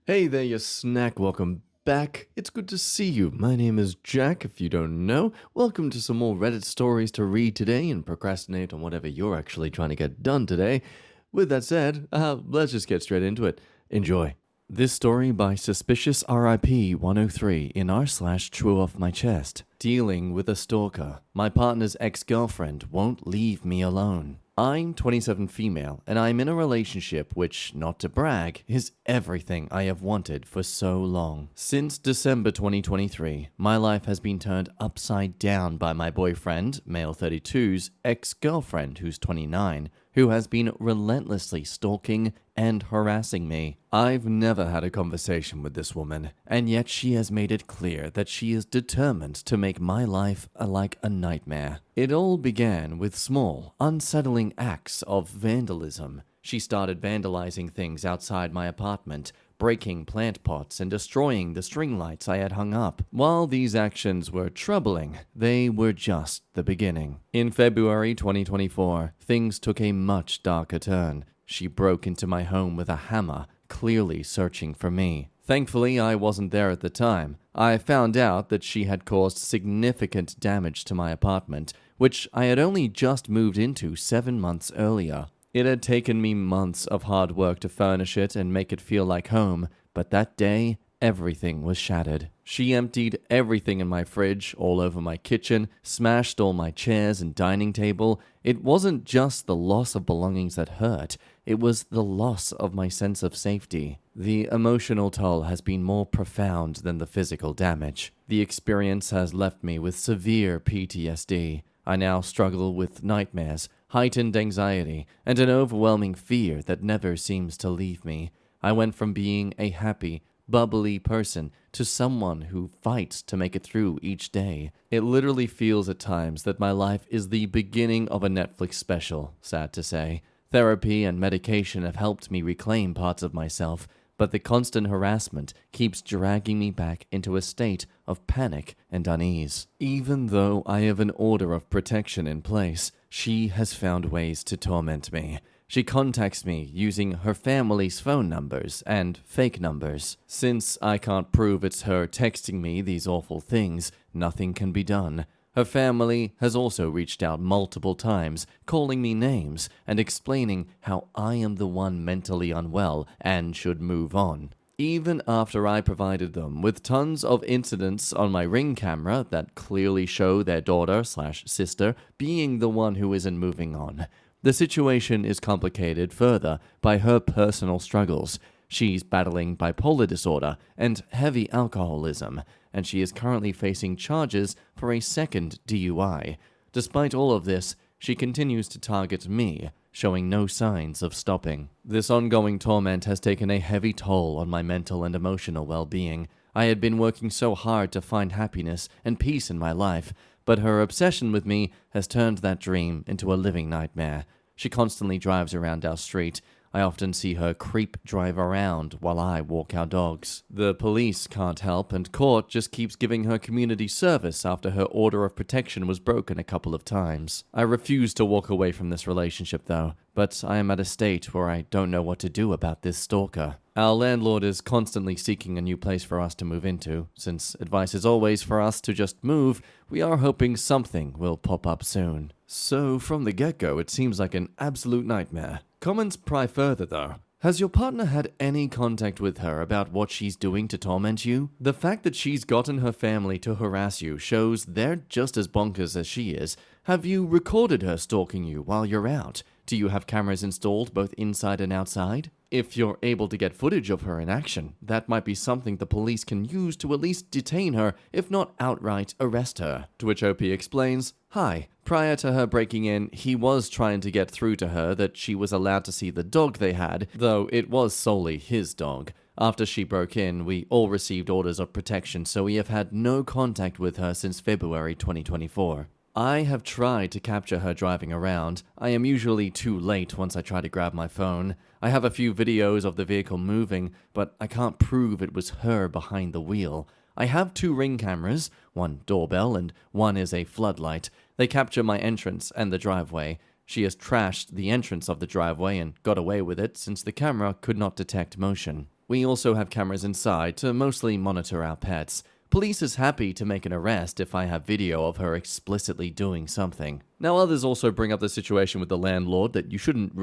Hey there, you snack. Welcome back. It's good to see you. My name is Jack, if you don't know. Welcome to some more Reddit stories to read today and procrastinate on whatever you're actually trying to get done today. With that said, let's just get straight into it. Enjoy. This story by Suspicious RIP 103 in r/true off my chest. Dealing with a stalker. My partner's ex-girlfriend won't leave me alone. I'm 27 female, and I'm in a relationship which, not to brag, is everything I have wanted for so long. Since December 2023, my life has been turned upside down by my boyfriend, male 32's, ex-girlfriend, who's 29, who has been relentlessly stalking and harassing me. I've never had a conversation with this woman, and yet she has made it clear that she is determined to make my life like a nightmare. It all began with small, unsettling acts of vandalism. She started vandalizing things outside my apartment, breaking plant pots and destroying the string lights I had hung up. While these actions were troubling, they were just the beginning. In February 2024, things took a much darker turn. She broke into my home with a hammer, clearly searching for me. Thankfully, I wasn't there at the time. I found out that she had caused significant damage to my apartment, which I had only just moved into 7 months earlier. It had taken me months of hard work to furnish it and make it feel like home, but that day, everything was shattered. She emptied everything in my fridge, all over my kitchen, smashed all my chairs and dining table. It wasn't just the loss of belongings that hurt, it was the loss of my sense of safety. The emotional toll has been more profound than the physical damage. The experience has left me with severe PTSD. I now struggle with nightmares, heightened anxiety, and an overwhelming fear that never seems to leave me. I went from being a happy, bubbly person to someone who fights to make it through each day. It literally feels at times that my life is the beginning of a Netflix special, sad to say. Therapy and medication have helped me reclaim parts of myself, but the constant harassment keeps dragging me back into a state of panic and unease. Even though I have an order of protection in place, she has found ways to torment me. She contacts me using her family's phone numbers and fake numbers. Since I can't prove it's her texting me these awful things, nothing can be done. Her family has also reached out multiple times, calling me names and explaining how I am the one mentally unwell and should move on. Even after I provided them with tons of incidents on my Ring camera that clearly show their daughter/sister being the one who isn't moving on. The situation is complicated further by her personal struggles. She's battling bipolar disorder and heavy alcoholism, and she is currently facing charges for a second DUI. Despite all of this, she continues to target me, showing no signs of stopping. This ongoing torment has taken a heavy toll on my mental and emotional well-being. I had been working so hard to find happiness and peace in my life, but her obsession with me has turned that dream into a living nightmare. She constantly drives around our street. I often see her creep drive around while I walk our dogs. The police can't help, and court just keeps giving her community service after her order of protection was broken a couple of times. I refuse to walk away from this relationship though, but I am at a state where I don't know what to do about this stalker. Our landlord is constantly seeking a new place for us to move into. Since advice is always for us to just move, we are hoping something will pop up soon. So from the get-go, it seems like an absolute nightmare. Comments pry further though. Has your partner had any contact with her about what she's doing to torment you? The fact that she's gotten her family to harass you shows they're just as bonkers as she is. Have you recorded her stalking you while you're out? Do you have cameras installed both inside and outside? If you're able to get footage of her in action, that might be something the police can use to at least detain her, if not outright arrest her. To which OP explains, "Hi, prior to her breaking in, he was trying to get through to her that she was allowed to see the dog they had, though it was solely his dog. After she broke in, we all received orders of protection, so we have had no contact with her since February 2024. I have tried to capture her driving around. I am usually too late once I try to grab my phone. I have a few videos of the vehicle moving, but I can't prove it was her behind the wheel. I have 2 Ring cameras, one doorbell and one is a floodlight. They capture my entrance and the driveway. She has trashed the entrance of the driveway and got away with it since the camera could not detect motion. We also have cameras inside to mostly monitor our pets. Police is happy to make an arrest if I have video of her explicitly doing something. Now, others also bring up the situation with the landlord that you shouldn't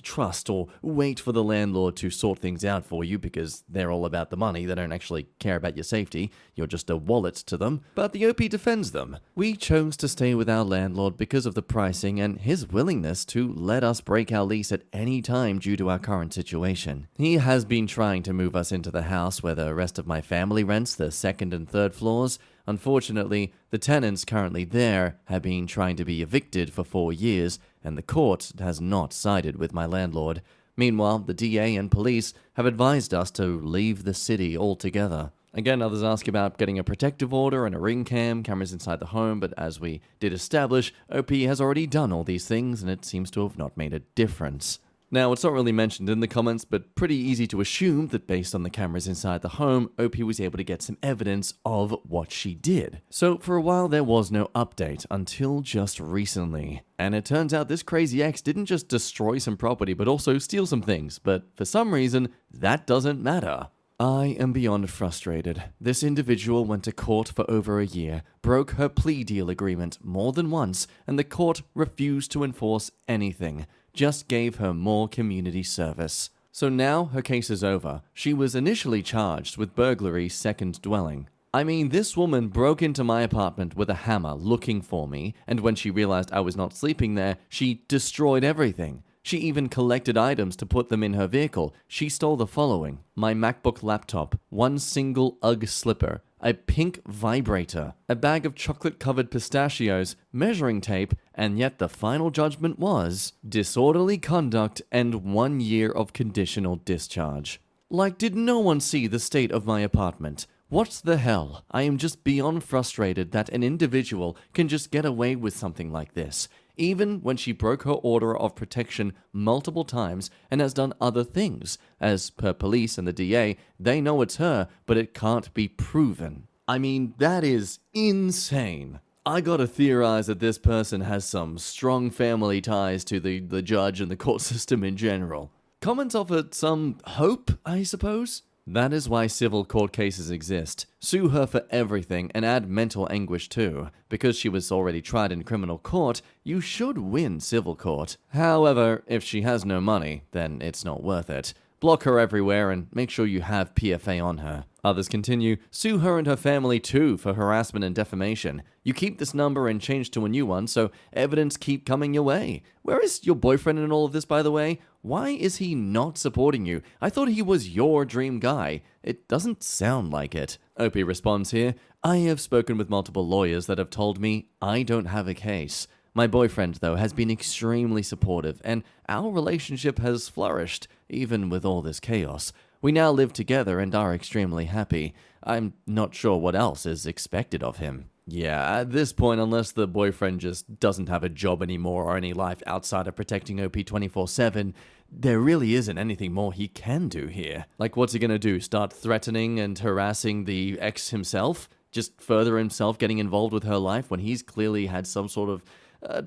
trust or wait for the landlord to sort things out for you because they're all about the money. They don't actually care about your safety. You're just a wallet to them. But the OP defends them. We chose to stay with our landlord because of the pricing and his willingness to let us break our lease at any time due to our current situation. He has been trying to move us into the house where the rest of my family rents, the second and third floors. Unfortunately, the tenants currently there have been trying to be evicted for 4 years, and the court has not sided with my landlord. Meanwhile, the DA and police have advised us to leave the city altogether. Again, others ask about getting a protective order and a ring cam, cameras inside the home, but as we did establish, OP has already done all these things, and it seems to have not made a difference. Now, it's not really mentioned in the comments, but pretty easy to assume that based on the cameras inside the home, OP was able to get some evidence of what she did. So for a while, there was no update until just recently. And it turns out this crazy ex didn't just destroy some property, but also steal some things. But for some reason, that doesn't matter. I am beyond frustrated. This individual went to court for over a year, broke her plea deal agreement more than once, and the court refused to enforce anything. Just gave her more community service. So now her case is over. She was initially charged with burglary second dwelling. I mean, this woman broke into my apartment with a hammer looking for me, and when she realized I was not sleeping there, she destroyed everything. She even collected items to put them in her vehicle. She stole the following: my MacBook laptop, one single UGG slipper, a pink vibrator, a bag of chocolate-covered pistachios, measuring tape, and yet the final judgment was disorderly conduct and 1 year of conditional discharge. Like, did no one see the state of my apartment? What the hell? I am just beyond frustrated that an individual can just get away with something like this, even when she broke her order of protection multiple times and has done other things. As per police and the DA, they know it's her, but it can't be proven. I mean, that is insane. I gotta theorize that this person has some strong family ties to the judge and the court system in general. Comments offer some hope, I suppose? That is why civil court cases exist. Sue her for everything and add mental anguish too. Because she was already tried in criminal court, you should win civil court. However, if she has no money, then it's not worth it. Block her everywhere and make sure you have PFA on her. Others continue, sue her and her family too for harassment and defamation. You keep this number and change to a new one, so evidence keep coming your way. Where is your boyfriend in all of this, by the way? Why is he not supporting you? I thought he was your dream guy. It doesn't sound like it. Opie responds here, I have spoken with multiple lawyers that have told me I don't have a case. My boyfriend, though, has been extremely supportive, and our relationship has flourished, even with all this chaos. We now live together and are extremely happy. I'm not sure what else is expected of him. Yeah, at this point, unless the boyfriend just doesn't have a job anymore or any life outside of protecting OP 24/7, there really isn't anything more he can do here. Like, what's he gonna do? Start threatening and harassing the ex himself? Just further himself getting involved with her life when he's clearly had some sort of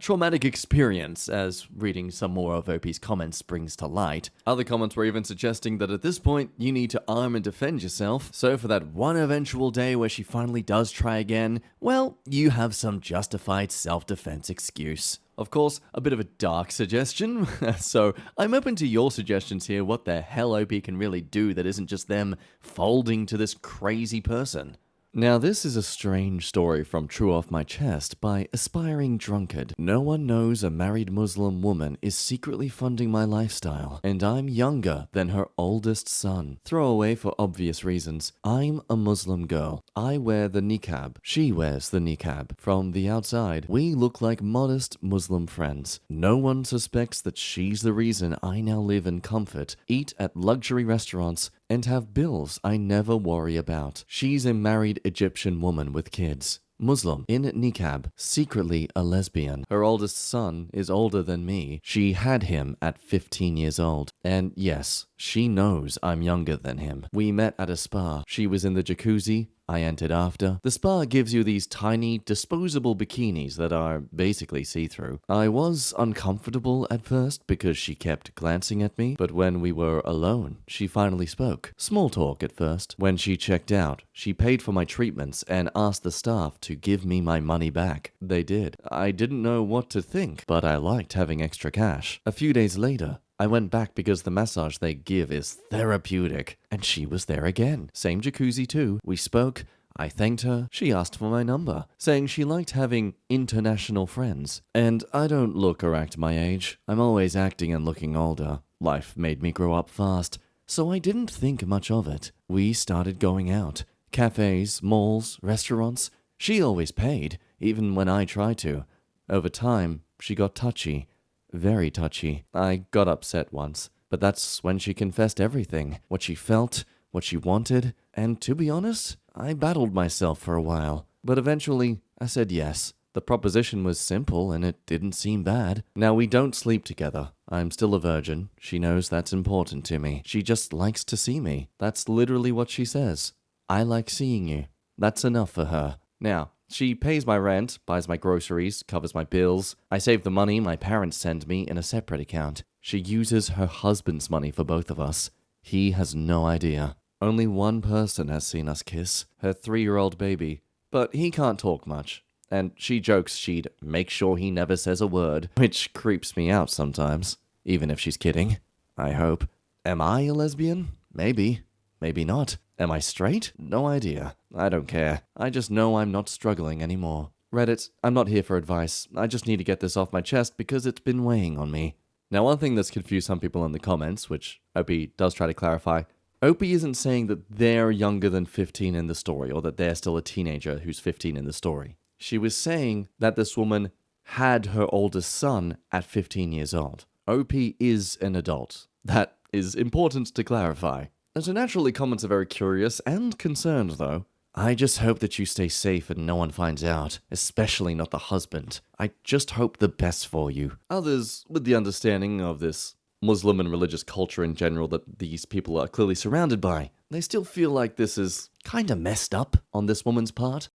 traumatic experience, as reading some more of OP's comments brings to light. Other comments were even suggesting that at this point, you need to arm and defend yourself, so for that one eventual day where she finally does try again, well, you have some justified self-defense excuse. Of course, a bit of a dark suggestion, so I'm open to your suggestions here, what the hell OP can really do that isn't just them folding to this crazy person. Now, this is a strange story from True Off My Chest by Aspiring Drunkard. No one knows a married Muslim woman is secretly funding my lifestyle, and I'm younger than her oldest son. Throwaway for obvious reasons. I'm a Muslim girl. I wear the niqab. She wears the niqab. From the outside, we look like modest Muslim friends. No one suspects that she's the reason I now live in comfort, eat at luxury restaurants, and have bills I never worry about. She's a married Egyptian woman with kids. Muslim, in niqab, secretly a lesbian. Her oldest son is older than me. She had him at 15 years old. And yes, She knows I'm younger than him. We met at a spa. She was in the jacuzzi. I entered after. The spa gives you these tiny, disposable bikinis that are basically see-through. I was uncomfortable at first because she kept glancing at me, but when we were alone, she finally spoke. Small talk at first. When she checked out, she paid for my treatments and asked the staff to give me my money back. They did. I didn't know what to think, but I liked having extra cash. A few days later, I went back because the massage they give is therapeutic, and she was there again. Same jacuzzi too. We spoke. I thanked her. She asked for my number, saying she liked having international friends. And I don't look or act my age. I'm always acting and looking older. Life made me grow up fast, so I didn't think much of it. We started going out. Cafes, malls, restaurants. She always paid, even when I tried to. Over time, she got touchy. Very touchy. I got upset once, but that's when she confessed everything. What she felt, what she wanted, and to be honest, I battled myself for a while. But eventually, I said yes. The proposition was simple and it didn't seem bad. Now we don't sleep together. I'm still a virgin. She knows that's important to me. She just likes to see me. That's literally what she says. I like seeing you. That's enough for her. Now, she pays my rent, buys my groceries, covers my bills. I save the money my parents send me in a separate account. She uses her husband's money for both of us. He has no idea. Only one person has seen us kiss, her 3-year-old baby. But he can't talk much. And she jokes she'd make sure he never says a word, which creeps me out sometimes, even if she's kidding. I hope. Am I a lesbian? Maybe. Maybe not. Am I straight? No idea. I don't care. I just know I'm not struggling anymore. Reddit, I'm not here for advice. I just need to get this off my chest because it's been weighing on me. Now, one thing that's confused some people in the comments, which Opie does try to clarify, Opie isn't saying that they're younger than 15 in the story, or that they're still a teenager who's 15 in the story. She was saying that this woman had her oldest son at 15 years old. Opie is an adult. That is important to clarify. And so naturally, comments are very curious and concerned, though. I just hope that you stay safe and no one finds out, especially not the husband. I just hope the best for you. Others, with the understanding of this Muslim and religious culture in general that these people are clearly surrounded by, they still feel like this is kinda messed up on this woman's part.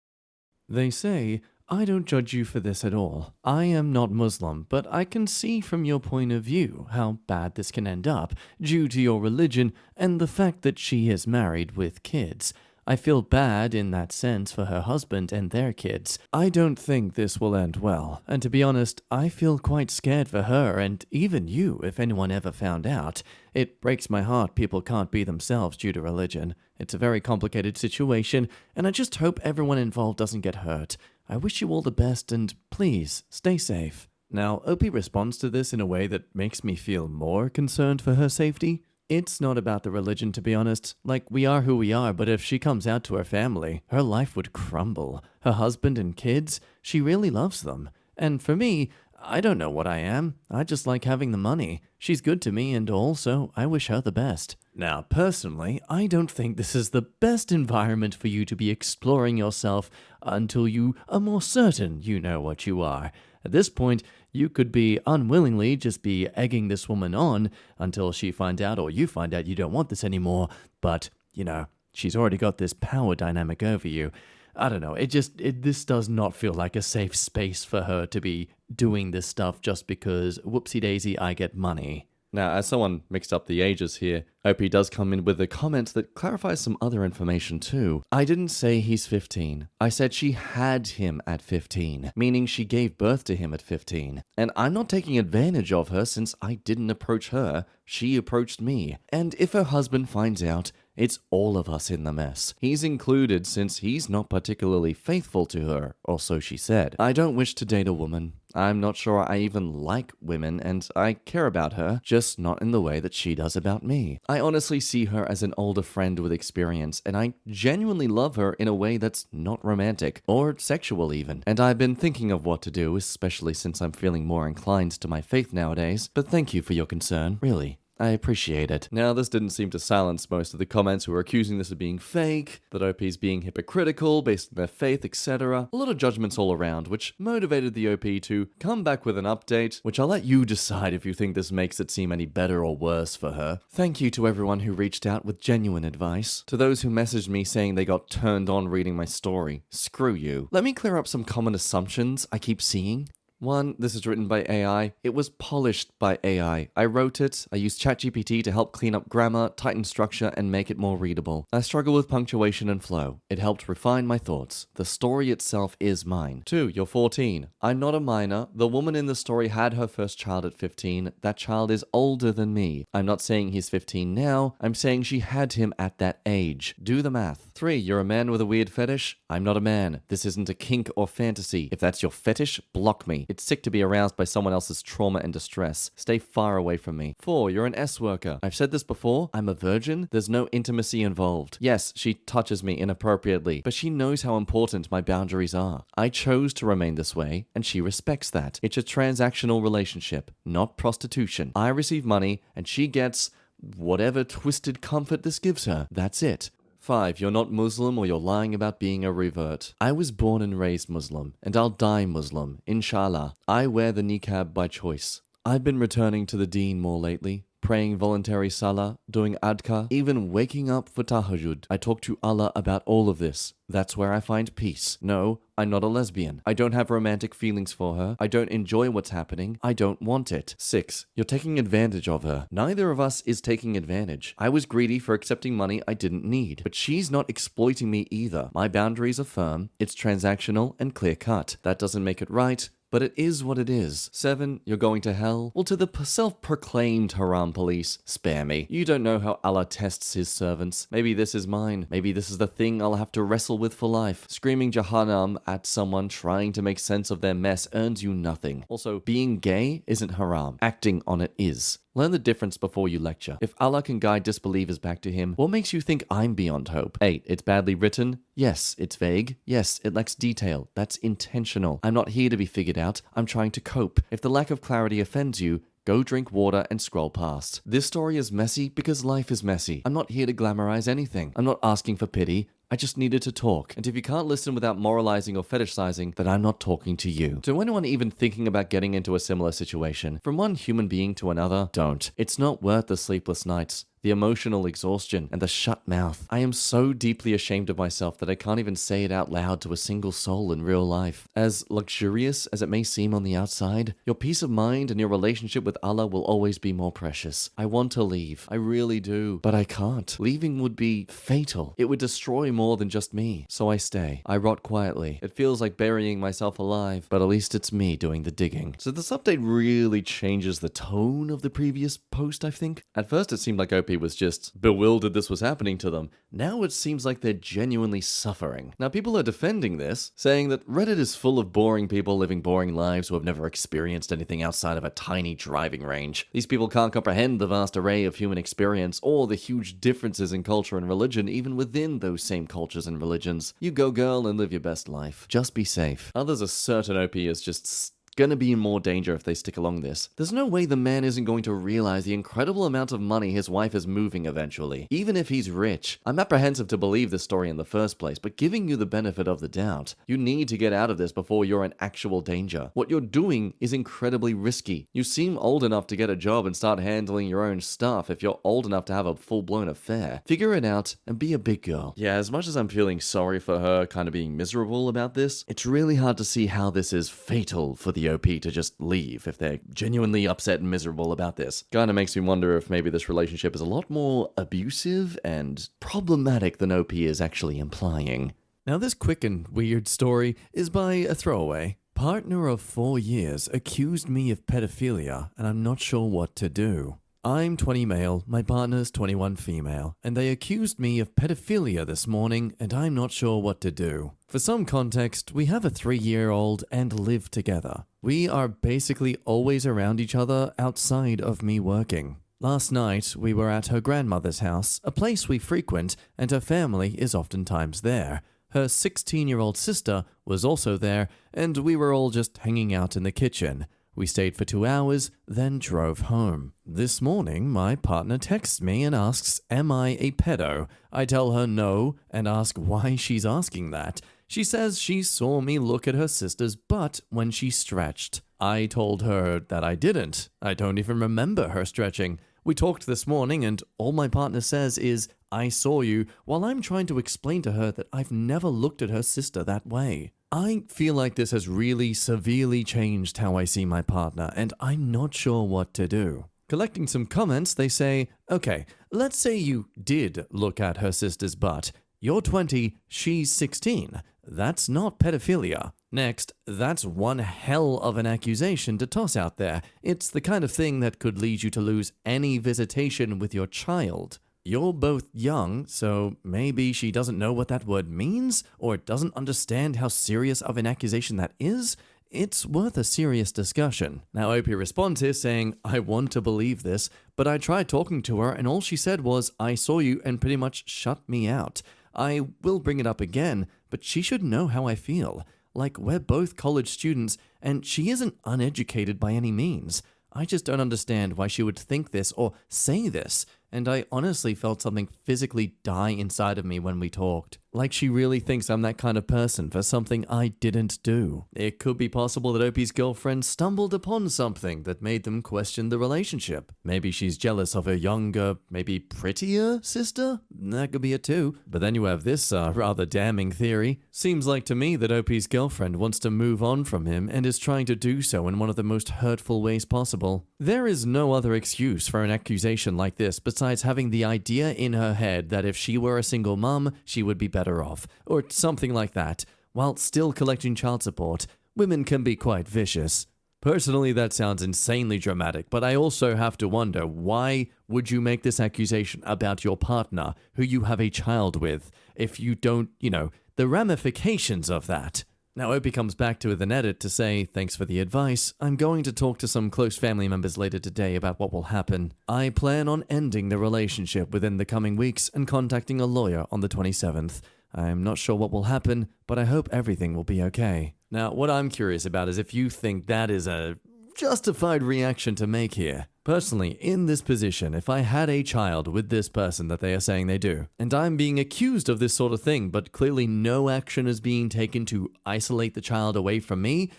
They say, I don't judge you for this at all. I am not Muslim, but I can see from your point of view how bad this can end up due to your religion and the fact that she is married with kids. I feel bad in that sense for her husband and their kids. I don't think this will end well, and to be honest, I feel quite scared for her and even you if anyone ever found out. It breaks my heart people can't be themselves due to religion. It's a very complicated situation, and I just hope everyone involved doesn't get hurt. I wish you all the best and please, stay safe. Now, Opie responds to this in a way that makes me feel more concerned for her safety. It's not about the religion, to be honest. Like, we are who we are, but if she comes out to her family, her life would crumble. Her husband and kids, she really loves them. And for me, I don't know what I am. I just like having the money. She's good to me, and also, I wish her the best. Now, personally, I don't think this is the best environment for you to be exploring yourself until you are more certain you know what you are. At this point, you could be unwillingly just be egging this woman on until she finds out or you find out you don't want this anymore. But, you know, she's already got this power dynamic over you. I don't know, this does not feel like a safe space for her to be doing this stuff just because, whoopsie daisy, I get money. Now, as someone mixed up the ages here, Opie does come in with a comment that clarifies some other information too. I didn't say he's 15. I said she had him at 15, meaning she gave birth to him at 15. And I'm not taking advantage of her since I didn't approach her, she approached me. And if her husband finds out, it's all of us in the mess. He's included since he's not particularly faithful to her, or so she said. I don't wish to date a woman. I'm not sure I even like women, and I care about her, just not in the way that she does about me. I honestly see her as an older friend with experience, and I genuinely love her in a way that's not romantic, or sexual even. And I've been thinking of what to do, especially since I'm feeling more inclined to my faith nowadays, but thank you for your concern, really. I appreciate it. Now, this didn't seem to silence most of the comments who were accusing this of being fake, that OP's being hypocritical based on their faith, etc. A lot of judgments all around, which motivated the OP to come back with an update, which I'll let you decide if you think this makes it seem any better or worse for her. Thank you to everyone who reached out with genuine advice. To those who messaged me saying they got turned on reading my story, screw you. Let me clear up some common assumptions I keep seeing. 1. This is written by AI. It was polished by AI. I wrote it. I used ChatGPT to help clean up grammar, tighten structure, and make it more readable. I struggle with punctuation and flow. It helped refine my thoughts. The story itself is mine. 2. You're 14. I'm not a minor. The woman in the story had her first child at 15. That child is older than me. I'm not saying he's 15 now. I'm saying she had him at that age. Do the math. 3. You're a man with a weird fetish. I'm not a man. This isn't a kink or fantasy. If that's your fetish, block me. It's sick to be aroused by someone else's trauma and distress. Stay far away from me. 4. You're an S-worker. I've said this before. I'm a virgin. There's no intimacy involved. Yes, she touches me inappropriately, but she knows how important my boundaries are. I chose to remain this way, and she respects that. It's a transactional relationship, not prostitution. I receive money, and she gets whatever twisted comfort this gives her. That's it. 5. You're not Muslim or you're lying about being a revert. I was born and raised Muslim, and I'll die Muslim, inshallah. I wear the niqab by choice. I've been returning to the deen more lately, praying voluntary salah, doing adhkar, even waking up for tahajjud. I talk to Allah about all of this. That's where I find peace. No, I'm not a lesbian. I don't have romantic feelings for her. I don't enjoy what's happening. I don't want it. 6. You're taking advantage of her. Neither of us is taking advantage. I was greedy for accepting money I didn't need. But she's not exploiting me either. My boundaries are firm. It's transactional and clear-cut. That doesn't make it right, but it is what it is. 7. You're going to hell? Well, to the self-proclaimed haram police, spare me. You don't know how Allah tests his servants. Maybe this is mine. Maybe this is the thing I'll have to wrestle with for life. Screaming Jahannam at someone trying to make sense of their mess earns you nothing. Also, being gay isn't haram. Acting on it is. Learn the difference before you lecture. If Allah can guide disbelievers back to him, what makes you think I'm beyond hope? 8. It's badly written? Yes. It's vague? Yes. It lacks detail. That's intentional. I'm not here to be figured out. I'm trying to cope. If the lack of clarity offends you, go drink water and scroll past. This story is messy because life is messy. I'm not here to glamorize anything. I'm not asking for pity. I just needed to talk. And if you can't listen without moralizing or fetishizing, then I'm not talking to you. To anyone even thinking about getting into a similar situation, from one human being to another, don't. It's not worth the sleepless nights, the emotional exhaustion, and the shut mouth. I am so deeply ashamed of myself that I can't even say it out loud to a single soul in real life. As luxurious as it may seem on the outside, your peace of mind and your relationship with Allah will always be more precious. I want to leave. I really do. But I can't. Leaving would be fatal. It would destroy more than just me. So I stay. I rot quietly. It feels like burying myself alive, but at least it's me doing the digging. So this update really changes the tone of the previous post, I think. At first it seemed like OP was just bewildered this was happening to them. Now it seems like they're genuinely suffering. Now people are defending this, saying that Reddit is full of boring people living boring lives who have never experienced anything outside of a tiny driving range. These people can't comprehend the vast array of human experience or the huge differences in culture and religion even within those same cultures and religions. You go girl and live your best life. Just be safe. Others are certain OP is just gonna be in more danger if they stick along this. There's no way the man isn't going to realize the incredible amount of money his wife is moving eventually, even if he's rich. I'm apprehensive to believe this story in the first place, but giving you the benefit of the doubt, you need to get out of this before you're in actual danger. What you're doing is incredibly risky. You seem old enough to get a job and start handling your own stuff if you're old enough to have a full-blown affair. Figure it out and be a big girl. Yeah, as much as I'm feeling sorry for her kind of being miserable about this, it's really hard to see how this is fatal for the OP to just leave if they're genuinely upset and miserable about this. Kinda makes me wonder if maybe this relationship is a lot more abusive and problematic than OP is actually implying. Now this quick and weird story is by a throwaway. Partner of 4 years accused me of pedophilia and I'm not sure what to do. I'm 20 male, my partner's 21 female, and they accused me of pedophilia this morning and I'm not sure what to do. For some context, we have a 3-year-old and live together. We are basically always around each other outside of me working. Last night, we were at her grandmother's house, a place we frequent, and her family is oftentimes there. Her 16-year-old sister was also there, and we were all just hanging out in the kitchen. We stayed for 2 hours, then drove home. This morning, my partner texts me and asks, am I a pedo? I tell her no and ask why she's asking that. She says she saw me look at her sister's butt when she stretched. I told her that I didn't. I don't even remember her stretching. We talked this morning and all my partner says is, I saw you, while I'm trying to explain to her that I've never looked at her sister that way. I feel like this has really severely changed how I see my partner, and I'm not sure what to do. Collecting some comments, they say, okay, let's say you did look at her sister's butt. You're 20, she's 16. That's not pedophilia. Next, that's one hell of an accusation to toss out there. It's the kind of thing that could lead you to lose any visitation with your child. You're both young, so maybe she doesn't know what that word means, or doesn't understand how serious of an accusation that is. It's worth a serious discussion. Now, Opie responds here saying, I want to believe this, but I tried talking to her and all she said was, I saw you, and pretty much shut me out. I will bring it up again, but she should know how I feel. Like, we're both college students, and she isn't uneducated by any means. I just don't understand why she would think this or say this, and I honestly felt something physically die inside of me when we talked. Like she really thinks I'm that kind of person for something I didn't do. It could be possible that Opie's girlfriend stumbled upon something that made them question the relationship. Maybe she's jealous of her younger, maybe prettier sister? That could be it too. But then you have this rather damning theory. Seems like to me that Opie's girlfriend wants to move on from him and is trying to do so in one of the most hurtful ways possible. There is no other excuse for an accusation like this besides having the idea in her head that if she were a single mom, she would be better off, or something like that. While still collecting child support, women can be quite vicious. Personally, that sounds insanely dramatic, but I also have to wonder, why would you make this accusation about your partner, who you have a child with, if you don't, the ramifications of that? Now, Opie comes back to with an edit to say, thanks for the advice. I'm going to talk to some close family members later today about what will happen. I plan on ending the relationship within the coming weeks and contacting a lawyer on the 27th. I'm not sure what will happen, but I hope everything will be okay. Now, what I'm curious about is if you think that is a justified reaction to make here. Personally, in this position, if I had a child with this person that they are saying they do, and I'm being accused of this sort of thing, but clearly no action is being taken to isolate the child away from me,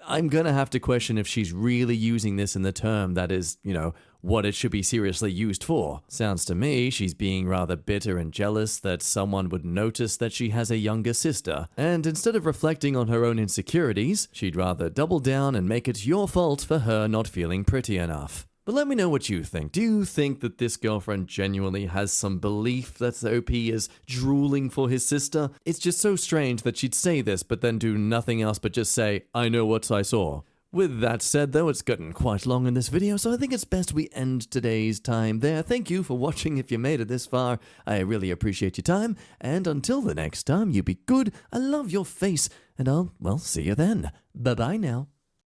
I'm gonna have to question if she's really using this in the term that is, what it should be seriously used for. Sounds to me she's being rather bitter and jealous that someone would notice that she has a younger sister, and instead of reflecting on her own insecurities, she'd rather double down and make it your fault for her not feeling pretty enough. But let me know what you think. Do you think that this girlfriend genuinely has some belief that the OP is drooling for his sister? It's just so strange that she'd say this but then do nothing else but just say, I know what I saw. With that said, though, it's gotten quite long in this video, so I think it's best we end today's time there. Thank you for watching if you made it this far. I really appreciate your time, and until the next time, you be good, I love your face, and I'll see you then. Bye-bye now.